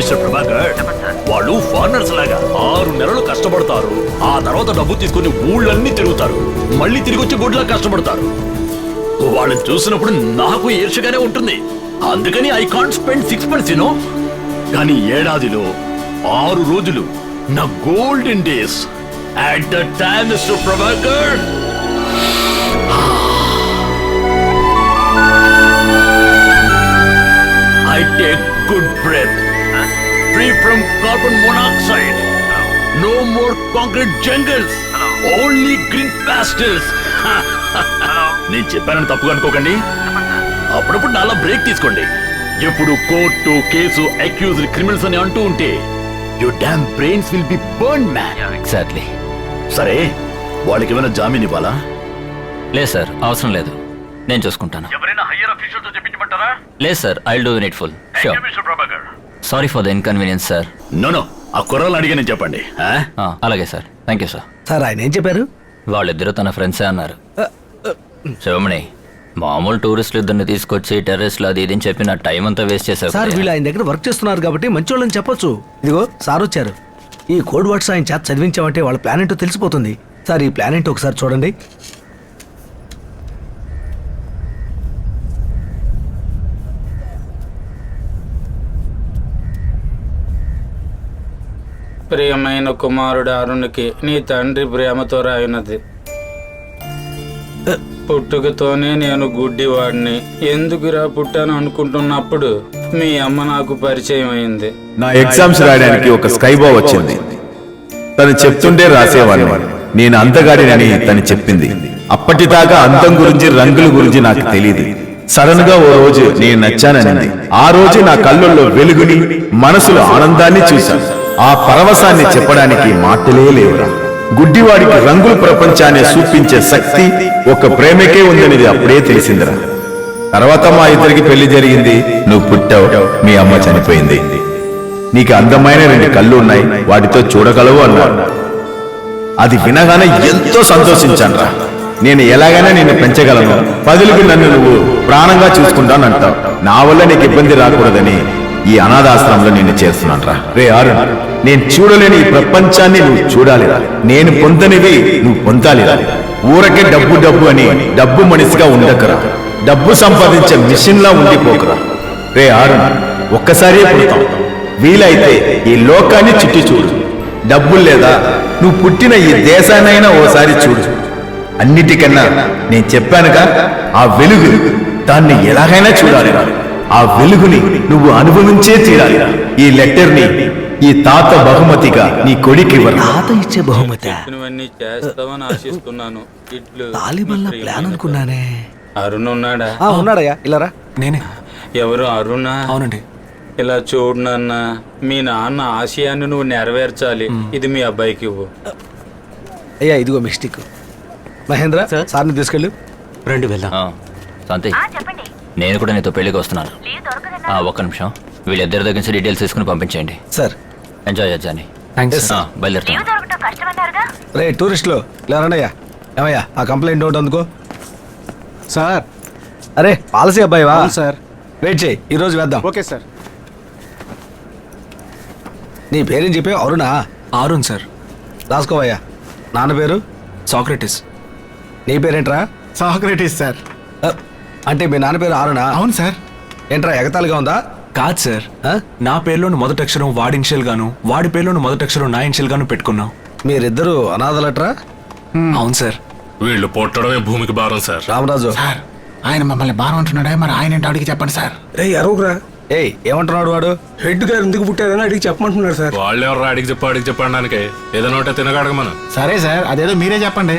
Mister Prabhakar, వాళ్ళు foreigners లాగా 6 నెలలు కష్టపడతారు, ఆ తర్వాత డబ్బు తీసుకుని ఊళ్ళన్నీ తిరుగుతారు, మళ్ళీ తిరిగి వచ్చి గుడ్లా కష్టపడతారు. వాళ్ళని చూసినప్పుడు నాకు ఈర్షగానే ఉంటుంది. అందుకని ఐ కాంట్ స్పెండ్ 6 months, కానీ ఏడాదిలో 6 రోజులు నా golden days. At that time, Mr. Prabhakar, I take good breath, free from carbon monoxide. No more concrete jungles, only green pastures. నేను చెప్పానని తప్పుగా అనుకోకండి. అప్పుడప్పుడు నాలా బ్రేక్ తీసుకోండి. ఎప్పుడు కోర్టు కేసు అక్యూజ్డ్ క్రిమినల్స్ అని అంటూ ఉంటే your damn brains will be burned, man. Exactly. సరే, వాళ్ళకి ఏమైనా జామీన్ ఇవ్వాలా? లేదు సార్, అవసరం లేదు, నేను చూసుకుంటాను. ఎవరైనా హైయర్ అఫీషియల్ తో చెప్పించమంటారా? లేదు sir, I'll do it full. Sure. Sorry for the inconvenience sir. No, ఆ కుర్రాళ్ళు అడిగానే చెప్పండి. అలాగే sir, thank you sir. Sir ఆయన ఏం చెప్పారు? వాళ్ళిద్దరూ తన ఫ్రెండ్సే అన్నారు. శివమణి, మామూలు టూరిస్టులు ఇద్దరిని తీసుకొచ్చి టెర్రస్లు అది ఇది చెప్పి నా టైం అంతా వేస్ట్ చేశారు. సార్ వీళ్ళు ఆయన దగ్గర వర్క్ చేస్తున్నారు కాబట్టి మంచోళ్ళని చెప్పొచ్చు. ఇదిగో సార్ వచ్చారు. ఈ కోడ్ వర్డ్స్ ఆయన చేత చదివించామంటే వాళ్ళ ప్లాన్ ఏంటో తెలిసిపోతుంది. సార్ ఈ ప్లాన్ ఏంటో ఒకసారి చూడండి. ప్రియమైన కుమారుడు అరుణ్కి నీ తండ్రి ప్రేమతో రాయినది. పుట్టుకతోనే నేను గుడ్డివాడిని, ఎందుకురా పుట్టాను అనుకుంటున్నప్పుడు మీ అమ్మ నాకు పరిచయం అయింది. నా ఎగ్జామ్స్ రాయడానికి ఒక స్కైబా వచ్చింది. తను చెప్తుంటే రాసేవాడిని. నేను అందగాడినని తను చెప్పింది. అప్పటిదాకా అందం గురించి రంగుల గురించి నాకు తెలియదు. సడన్ గా ఓ రోజు నేను నచ్చాననింది. ఆ రోజు నా కళ్ళల్లో వెలుగుని మనసులో ఆనందాన్ని చూశాను. ఆ పరవశాన్ని చెప్పడానికి మాటలే లేవురా. గుడ్డివాడికి రంగుల ప్రపంచాన్ని చూపించే శక్తి ఒక ప్రేమకే ఉందనేది అప్పుడే తెలిసిందిరా. తర్వాత మా ఇద్దరికి పెళ్లి జరిగింది. నువ్వు పుట్టావు, మీ అమ్మ చనిపోయింది. నీకు అందమైన 2 కళ్ళు ఉన్నాయి, వాటితో చూడగలవు అన్నారు. అది వినగానే ఎంతో సంతోషించానురా. నేను ఎలాగైనా నిన్ను పెంచగలను, పదులకు నన్ను నువ్వు ప్రాణంగా చూసుకుంటానంటావు. నా వల్ల నీకు ఇబ్బంది రాకూడదని ఈ అనాథాశ్రమంలో నిన్ను చేస్తున్నాను రా. రే అరుణ్, నేను చూడలేని ఈ ప్రపంచాన్ని నువ్వు చూడాలిరా. నేను పొందనివి నువ్వు పొందాలిరా. ఊరకే డబ్బు డబ్బు అని డబ్బు మనిషిగా ఉండకురా. డబ్బు సంపాదించే మిషన్ లా ఉండిపోకురా. రే అరుణ్, ఒక్కసారి పుడతావు, వీలైతే ఈ లోకాన్ని చుట్టి చూడు. డబ్బులు లేదా నువ్వు పుట్టిన ఈ దేశాన్నైనా ఓసారి చూడు. అన్నిటికన్నా నేను చెప్పానుగా, ఆ వెలుగు, దాన్ని ఎలాగైనా చూడాలిరా. ఆ వెలుగుని నువ్వు అనుభవించే తీరాలిరా. ఈ లెటర్ ని ఈ తాత బహుమతిగా నీ కొడుకు ఇవ్వరు. తాత ఇచ్చే బహుమతి చెప్పినవన్నీ చేస్తావని ఆశిస్తున్నాను. ఇట్లు తాలిబాన్ల ప్లాన్ అనుకున్నానే. అరుణ్ ఉన్నాడా? ఉన్నాడయ్యా, ఇలారా. నేనే. ఎవరు అరుణా? అవునండి. ఇలా చూడు నాన్న, మీ నాన్న ఆశయాన్ని నువ్వు నెరవేర్చాలి. ఇది మీ అబ్బాయికి ఇవ్వు. అయ్యా ఇదిగో మిస్టేక్. మహేంద్ర, సార్ని తీసుకెళ్ళు. రండి వెళ్దాం. శాంతి, నేను కూడా నీతో పెళ్లికి వస్తున్నాను. ఒక్క నిమిషం, వీళ్ళిద్దరి దగ్గర నుంచి డీటెయిల్స్ తీసుకుని పంపించేయండి. సార్ ఎంజాయ్ చేద్దాని. థ్యాంక్స్. బయలుదేరుతాను. రే టూరిస్టులు ఇలా రండయ్యా. ఏమయ్యా ఆ కంప్లైంట్ నోట్ అందుకో. సార్. అరే పాలసీ అబ్బాయివా? సార్. వెయిట్ చేయి, ఈరోజు వేద్దాం. Okay sir. నీ పేరేం చెప్పావు? అరుణా? అరుణ్ సార్. రాసుకోవయ్యా. నాన్న పేరు? సాక్రటిస్. నీ పేరేంట్రా? Socrates sir. అంటే మీ నాన్న పేరు అరుణా? అవును సార్. ఏంట్రా ఎగతాళిగా ఉందా? కాదు సార్, నా పేరులోని మొదటి అక్షరం వాడి ఇనిషియల్ గాను, వాడి పేరులోని మొదటి అక్షరం నా ఇనిషియల్ గాను పెట్టుకున్నాం. మీరిద్దరు అనాథలట్రా? అవును సార్. వీళ్ళు పుట్టడమే భూమికి భారం సార్. రామరాజు, సార్ ఆయన మమ్మల్ని బాగా అంటున్నాడే, మరి ఆయన ఏంటో అడిగి చెప్పండి సార్. ఏయ్ ఏమంటున్నాడు వాడు? హెడ్ గారు ఎందుకు పుట్టారని అడిగి చెప్పమంటున్నారు సార్. వాళ్ళెవరు అడిగి చెప్పడానికి ఏదైనా ఉంటే తినగడగమను. సరే సార్, అదేదో మీరే చెప్పండి.